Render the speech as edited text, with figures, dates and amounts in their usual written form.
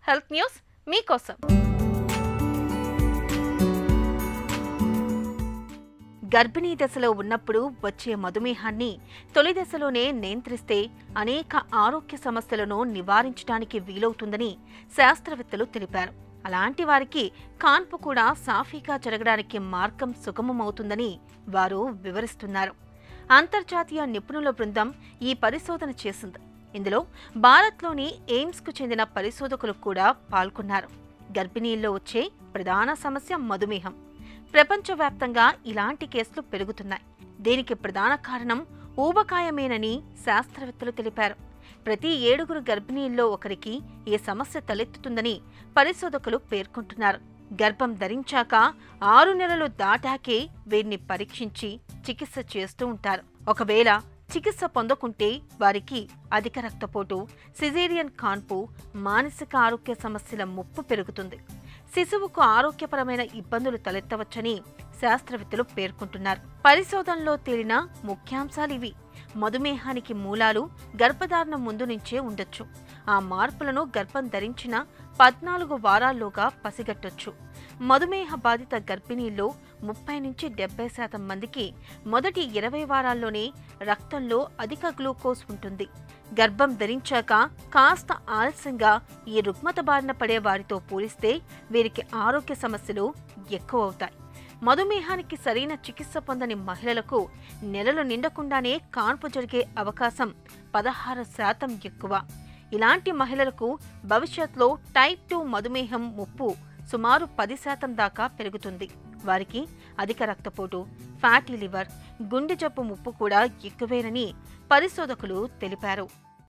Health news మీకోసం. గర్భిణీ దశలో ఉన్నప్పుడు వచ్చే మధుమేహాన్ని తొలి దశలోనే నియంత్రిస్తే అనేక ఆరోగ్య సమస్యలను నివారించడానికి వీలవుతుందని శాస్త్రవేత్తలు తెలిపారు. అలాంటి వారికి కాన్పు కూడా సాఫీగా జరగడానికి మార్గం సుగమమవుతుందని వారు వివరిస్తున్నారు. అంతర్జాతీయ నిపుణుల బృందం ఈ పరిశోధన చేసింది. ఇందులో భారత్లోని ఎయిమ్స్కు చెందిన పరిశోధకులు కూడా పాల్గొన్నారు. గర్భిణీల్లో వచ్చే ప్రధాన సమస్య మధుమేహం. ప్రపంచవ్యాప్తంగా ఇలాంటి కేసులు పెరుగుతున్నాయి. దీనికి ప్రధాన కారణం ఊబకాయమేనని శాస్త్రవేత్తలు తెలిపారు. ప్రతి 7 గర్భిణీల్లో ఒకరికి ఈ సమస్య తలెత్తుతుందని పరిశోధకులు పేర్కొంటున్నారు. గర్భం ధరించాక 6 నెలలు దాటాకే వీరిని పరీక్షించి చికిత్స చేస్తూ ఉంటారు. ఒకవేళ చికిత్స పొందకుంటే వారికి అధిక రక్తపోటు, సిజేరియన్ కాన్పు, మానసిక ఆరోగ్య సమస్యల ముప్పు పెరుగుతుంది. శిశువుకు ఆరోగ్యపరమైన ఇబ్బందులు తలెత్తవచ్చని శాస్త్రవేత్తలు పేర్కొంటున్నారు. పరిశోధనలో తేలిన ముఖ్యాంశాలివి. మధుమేహానికి మూలాలు గర్భధారణ ముందు నుంచే ఉండొచ్చు. ఆ మార్పులను గర్భం ధరించిన 14 వారాల్లోగా పసిగట్టొచ్చు. మధుమేహ బాధిత గర్భిణీల్లో 30 నుంచి 70% మందికి మొదటి 20 వారాల్లోనే రక్తంలో అధిక గ్లూకోజ్ ఉంటుంది. గర్భం ధరించాక కాస్త ఆలస్యంగా ఈ రుగ్మత బారిన పడే వారితో పోలిస్తే వీరికి ఆరోగ్య సమస్యలు ఎక్కువవుతాయి. మధుమేహానికి సరైన చికిత్స పొందని మహిళలకు నెలలు నిండకుండానే కాన్పు జరిగే అవకాశం 16% ఎక్కువ. ఇలాంటి మహిళలకు భవిష్యత్తులో టైప్ 2 మధుమేహం ముప్పు సుమారు 10% దాకా పెరుగుతుంది. వారికి అధిక రక్తపోటు, ఫ్యాటీ లివర్, గుండె జబ్బు ముప్పు కూడా ఎక్కువేనని పరిశోధకులు తెలిపారు.